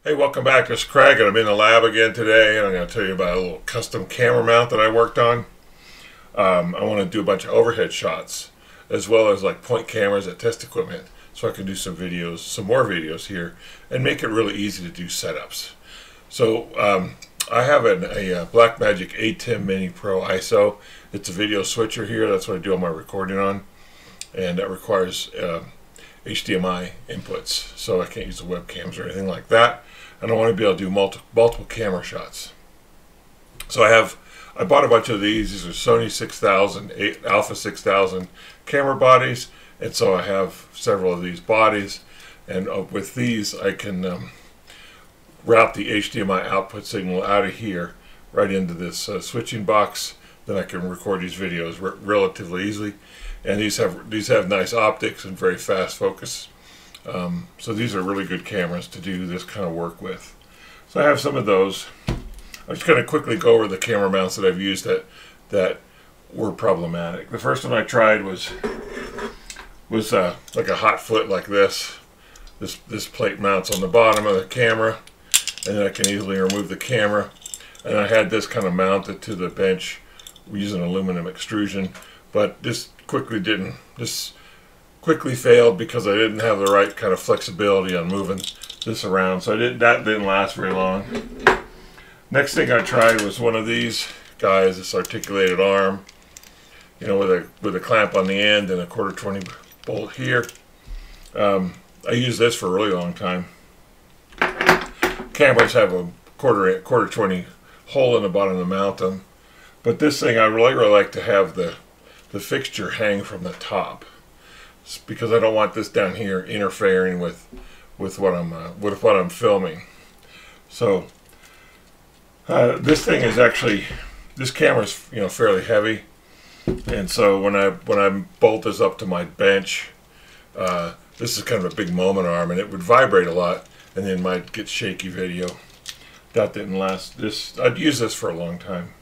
Hey, welcome back. This is Craig, and I'm in the lab again today, and I'm going to tell you about a little custom camera mount that I worked on. I want to do a bunch of overhead shots, as well as like point cameras at test equipment, so I can do some videos, some more videos here, and make it really easy to do setups. So I have a Blackmagic A10 Mini Pro ISO. It's a video switcher here. That's what I do all my recording on, and that requires HDMI inputs, so I can't use the webcams or anything like that. And I want to be able to do multiple camera shots. So I bought a bunch of these. These are Sony 6000, Alpha 6000 camera bodies, and so I have several of these bodies. And with these, I can route the HDMI output signal out of here right into this switching box. Then I can record these videos relatively easily. And these have nice optics and very fast focus. So these are really good cameras to do this kind of work with. So I have some of those. I'm just going to quickly go over the camera mounts that I've used that were problematic. The first one I tried was like a hot foot like this. This plate mounts on the bottom of the camera, and then I can easily remove the camera. And I had this kind of mounted to the bench using aluminum extrusion, but this quickly failed because I didn't have the right kind of flexibility on moving this around, so that didn't last very long. Next thing I tried was one of these guys, this articulated arm, you know, with a clamp on the end and a 1/4-20 bolt here. I used this for a really long time. Cameras have a 1/4-20 hole in the bottom to mount them, but this thing I really like to have the fixture hang from the top, because I don't want this down here interfering with what I'm filming. So this thing is actually, this camera's, you know, fairly heavy, and so when I bolt this up to my bench, this is kind of a big moment arm, and it would vibrate a lot, and then might get shaky video. That didn't last. I'd use this for a long time.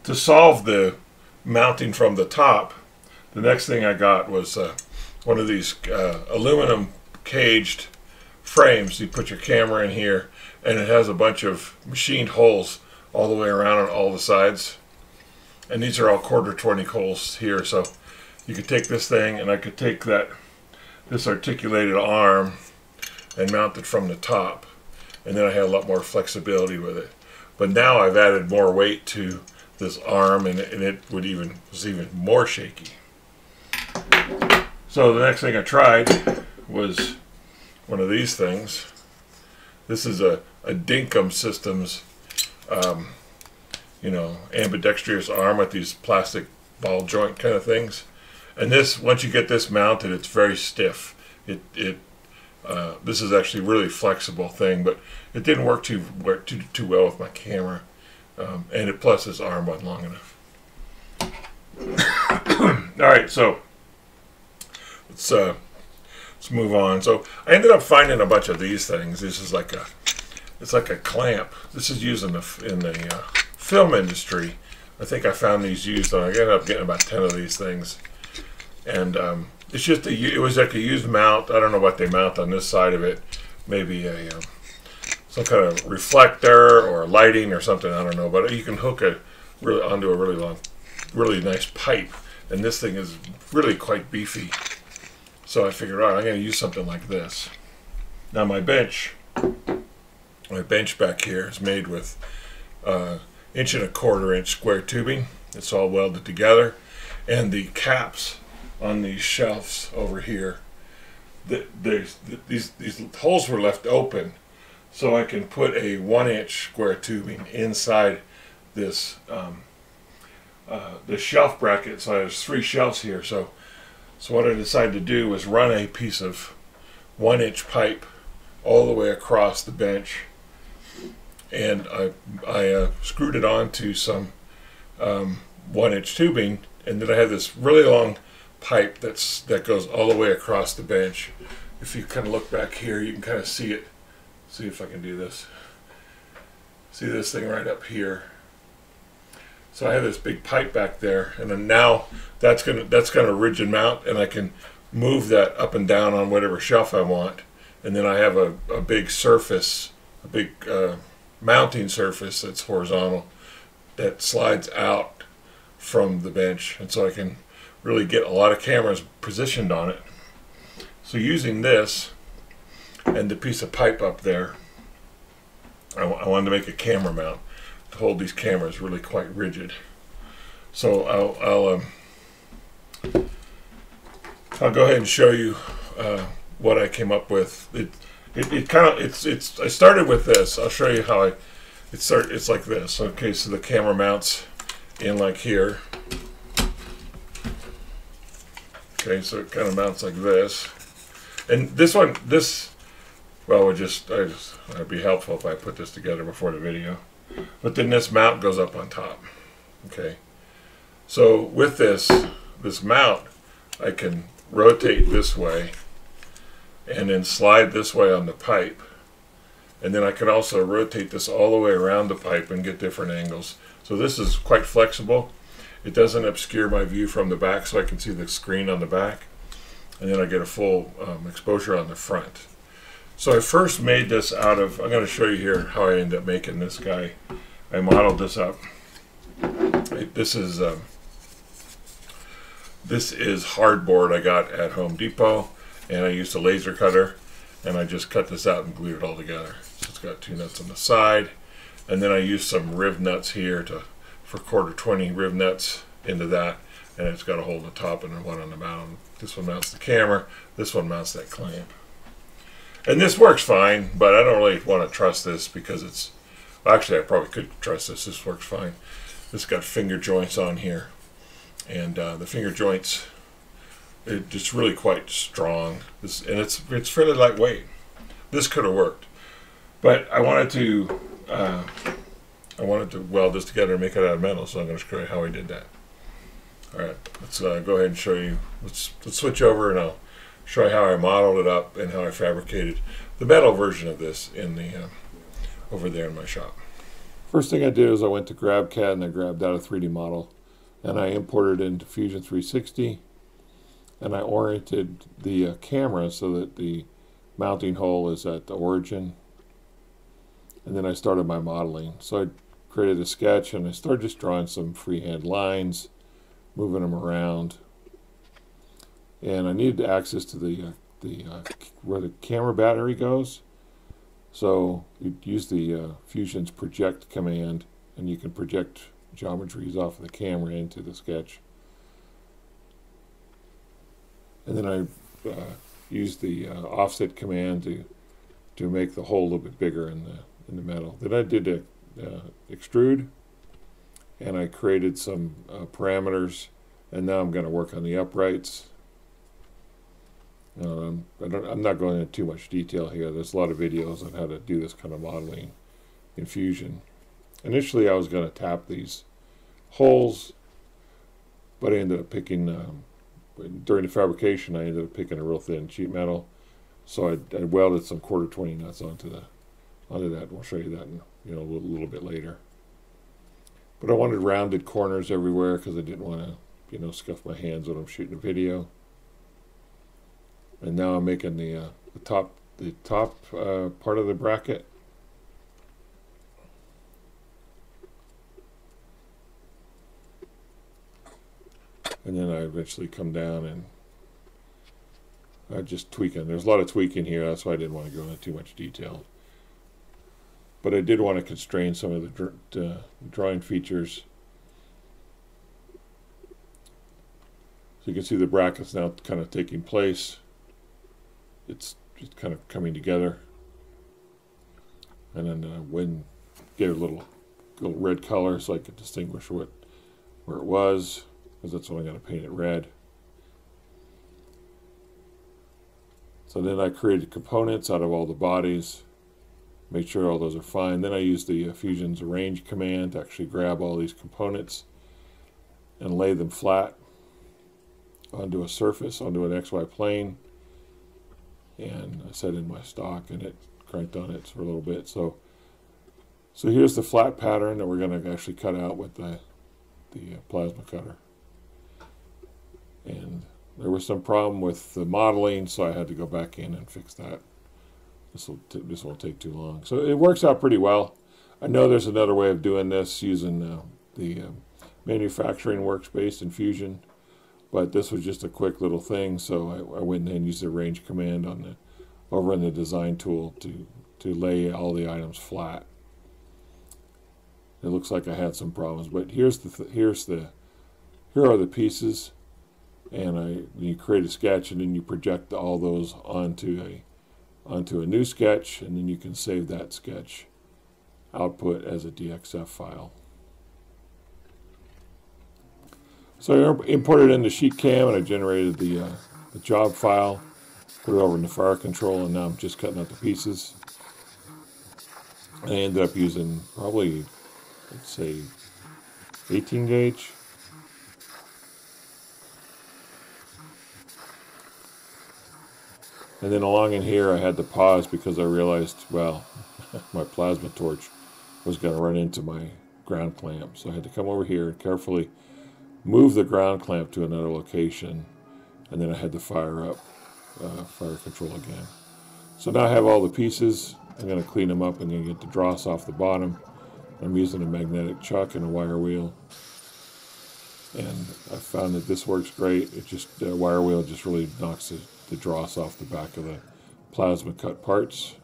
To solve the mounting from the top, the next thing I got was one of these aluminum caged frames. You put your camera in here, and it has a bunch of machined holes all the way around on all the sides. And these are all 1/4-20 holes here, so you could take this thing, and I could take this articulated arm and mount it from the top, and then I had a lot more flexibility with it. But now I've added more weight to this arm, and it was even more shaky. So the next thing I tried was one of these things. This is a Dinkum Systems, you know, ambidextrous arm with these plastic ball joint kind of things. And this, once you get this mounted, it's very stiff. This is actually a really flexible thing, but it didn't work too well with my camera. And plus this arm wasn't long enough. Alright, so let's move on. So I ended up finding a bunch of these things. This is like it's like a clamp. This is used in the film industry. I think I found these used on, I ended up getting about 10 of these things. And it's just it was like a used mount. I don't know what they mount on this side of it. Maybe some kind of reflector or lighting or something, I don't know, but you can hook it onto a really nice pipe, and this thing is really quite beefy. So I figured, I'm going to use something like this. Now my bench back here is made with 1.25-inch square tubing. It's all welded together, and the caps on these shelves over here, these holes were left open, so I can put a 1-inch square tubing inside this the shelf bracket. So there's 3 shelves here. So what I decided to do was run a piece of 1-inch pipe all the way across the bench, and I screwed it onto some 1-inch tubing, and then I have this really long pipe that goes all the way across the bench. If you kind of look back here, you can kind of see it. See if I can do this. See this thing right up here. So I have this big pipe back there, and then now that's gonna rigid mount, and I can move that up and down on whatever shelf I want, And then I have a big surface, a big mounting surface that's horizontal that slides out from the bench, and so I can really get a lot of cameras positioned on it. So using this and the piece of pipe up there, I wanted to make a camera mount to hold these cameras really quite rigid. So I'll go ahead and show you what I came up with. I started with this. I'll show you how it's like this. Okay, so the camera mounts in like here. Okay, so it kind of mounts like this. And well, it'd be helpful if I put this together before the video. But then this mount goes up on top. Okay, so with this mount, I can rotate this way and then slide this way on the pipe. And then I can also rotate this all the way around the pipe and get different angles. So this is quite flexible. It doesn't obscure my view from the back, so I can see the screen on the back. And then I get a full exposure on the front. So I first made this out of, I'm going to show you here how I ended up making this guy. I modeled this up. This is hardboard I got at Home Depot, and I used a laser cutter, and I just cut this out and glued it all together. So it's got 2 nuts on the side, and then I used some riv nuts here for 1/4-20 riv nuts into that, and it's got a hole in the top and one on the bottom. This one mounts the camera, this one mounts that clamp. And this works fine, but I don't really want to trust this because actually I probably could trust this. This works fine. This got finger joints on here, and the finger joints, it's just really quite strong. And it's fairly lightweight. This could have worked, but I wanted to weld this together and make it out of metal. So I'm going to show you how I did that. All right, let's go ahead and show you. Let's switch over, and I'll show you how I modeled it up and how I fabricated the metal version of this in the over there in my shop. First thing I did is I went to GrabCAD and I grabbed out a 3D model, and I imported it into Fusion 360, and I oriented the camera so that the mounting hole is at the origin, and then I started my modeling. So I created a sketch and I started just drawing some freehand lines, moving them around, and I needed access to where the camera battery goes. So you use the Fusion's project command, and you can project geometries off of the camera into the sketch. And then I used the offset command to make the hole a little bit bigger in the metal. Then I did extrude, and I created some parameters, and now I'm going to work on the uprights. I'm not going into too much detail here. There's a lot of videos on how to do this kind of modeling in Fusion. Initially I was going to tap these holes, but I ended up picking, during the fabrication I ended up picking a real thin sheet metal. So I welded some 1/4-20 nuts onto that. We'll show you that in a little bit later. But I wanted rounded corners everywhere because I didn't want to scuff my hands when I'm shooting a video. And now I'm making the top part of the bracket. And then I eventually come down and I just tweaking. There's a lot of tweaking here, that's why I didn't want to go into too much detail. But I did want to constrain some of the drawing features. So you can see the brackets now kind of taking place. It's just kind of coming together, and then when get a little red color so I could distinguish where it was, because that's what I'm going to paint it red. So then I created components out of all the bodies, make sure all those are fine. Then I used the Fusion's arrange command to actually grab all these components and lay them flat onto a surface, onto an XY plane. And I set in my stock, and it cranked on it for a little bit. So here's the flat pattern that we're going to actually cut out with the plasma cutter. And there was some problem with the modeling, so I had to go back in and fix that This won't take too long. So it works out pretty well. I know there's another way of doing this using the manufacturing workspace in Fusion, but this was just a quick little thing. So I went in and used the range command on over in the design tool to lay all the items flat. It looks like I had some problems, but here are the pieces, and you create a sketch, and then you project all those onto a new sketch, and then you can save that sketch output as a DXF file. So I imported it into SheetCam, and I generated the job file, put it over into fire control, and now I'm just cutting out the pieces. I ended up using probably, let's say, 18 gauge. And then along in here I had to pause because I realized, well, my plasma torch was going to run into my ground clamp. So I had to come over here and carefully move the ground clamp to another location, and then I had to fire up fire control again. So now I have all the pieces. I'm going to clean them up. I'm going to get the dross off the bottom. I'm using a magnetic chuck and a wire wheel, and I found that this works great. It just wire wheel just really knocks the dross off the back of the plasma cut parts,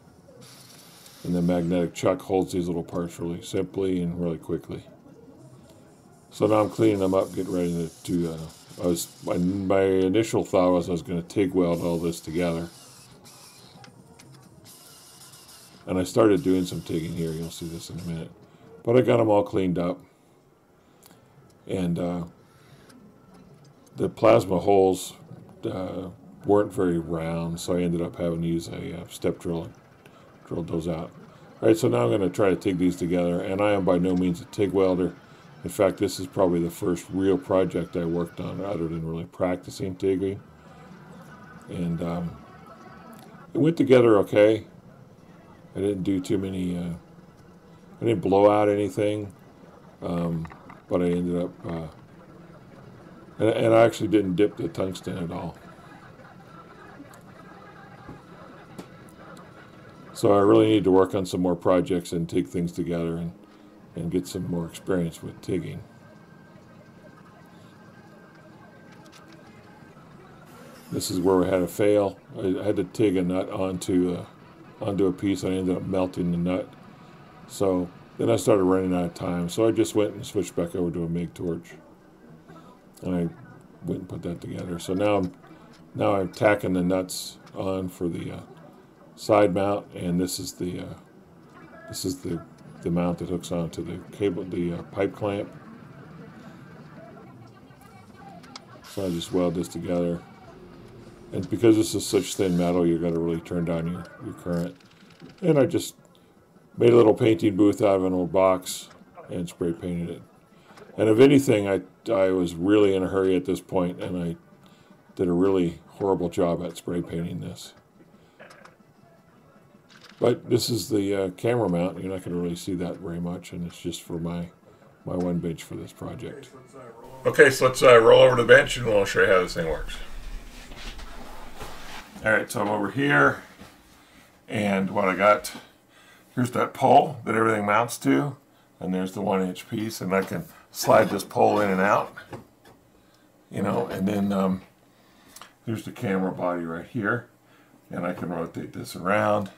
and the magnetic chuck holds these little parts really simply and really quickly. So now I'm cleaning them up, getting ready to my initial thought was I was going to TIG weld all this together. And I started doing some TIGging here. You'll see this in a minute. But I got them all cleaned up. And the plasma holes weren't very round, so I ended up having to use a step drill and drilled those out. All right, so now I'm going to try to TIG these together. And I am by no means a TIG welder. In fact, this is probably the first real project I worked on other than really practicing TIGging. And it went together okay. I didn't do too many, I didn't blow out anything, but I ended up, and I actually didn't dip the tungsten at all. So I really need to work on some more projects and TIG things together and get some more experience with TIGging. This is where we had a fail. I had to TIG a nut onto a piece. I ended up melting the nut. So then I started running out of time. So I just went and switched back over to a MIG torch. And I went and put that together. So now I'm tacking the nuts on for the side mount, and this is the mount that hooks onto the cable, the pipe clamp. So I just weld this together. And because this is such thin metal, you've got to really turn down your current. And I just made a little painting booth out of an old box and spray painted it. And if anything, I was really in a hurry at this point, and I did a really horrible job at spray painting this. But this is the camera mount. You're not going to really see that very much, and it's just for my one bench for this project. Okay, so let's roll over to the bench, and we'll show you how this thing works. Alright, so I'm over here, and what I got, here's that pole that everything mounts to, and there's the 1-inch piece, and I can slide this pole in and out, you know, and then there's the camera body right here, and I can rotate this around.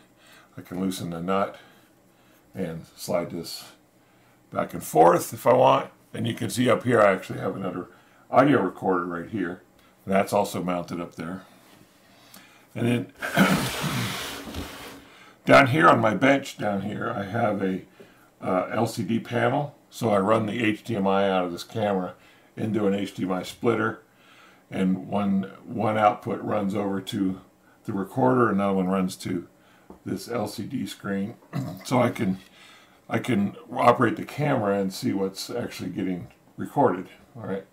I can loosen the nut and slide this back and forth if I want. And you can see up here I actually have another audio recorder right here. And that's also mounted up there. And then down here on my bench down here I have a LCD panel. So I run the HDMI out of this camera into an HDMI splitter. And one output runs over to the recorder, another one runs to this LCD screen, so I can operate the camera and see what's actually getting recorded. All right,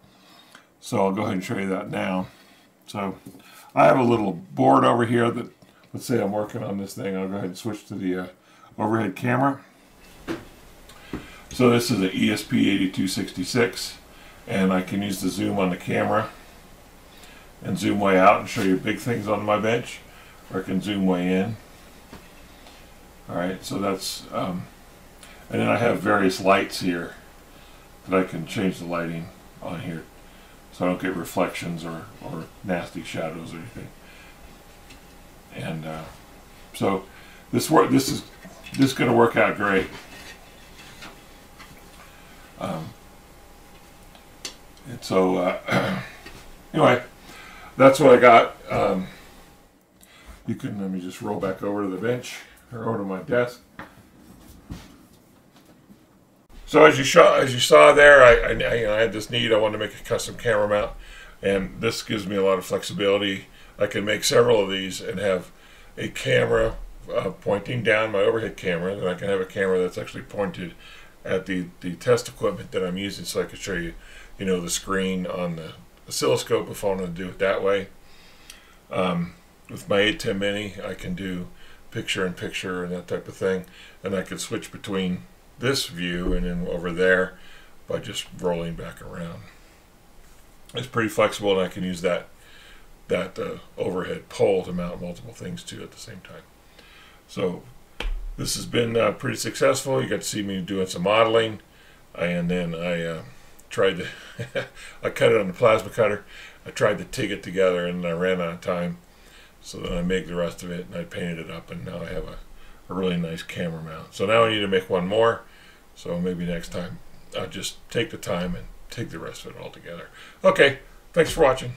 so I'll go ahead and show you that now. So I have a little board over here that, let's say I'm working on this thing. I'll go ahead and switch to the overhead camera. So this is an ESP8266, and I can use the zoom on the camera and zoom way out and show you big things on my bench, or I can zoom way in. Alright, so that's, and then I have various lights here that I can change the lighting on here so I don't get reflections or nasty shadows or anything. And so this is going to work out great. And so anyway, that's what I got. You can, let me just roll back over to the bench or over to my desk. So as you saw there, I had this need. I wanted to make a custom camera mount, and this gives me a lot of flexibility. I can make several of these and have a camera pointing down, my overhead camera, and I can have a camera that's actually pointed at the test equipment that I'm using, so I can show you, the screen on the oscilloscope if I want to do it that way. With my 810 Mini, I can do picture-in-picture and that type of thing, and I can switch between this view and then over there by just rolling back around. It's pretty flexible, and I can use that overhead pole to mount multiple things to at the same time. So this has been pretty successful. You got to see me doing some modeling, and then I tried to I cut it on the plasma cutter. I tried to TIG it together, and I ran out of time, so then I made the rest of it and I painted it up, and now I have a really nice camera mount. So now I need to make one more, so maybe next time I'll just take the time and take the rest of it all together. Okay, thanks for watching.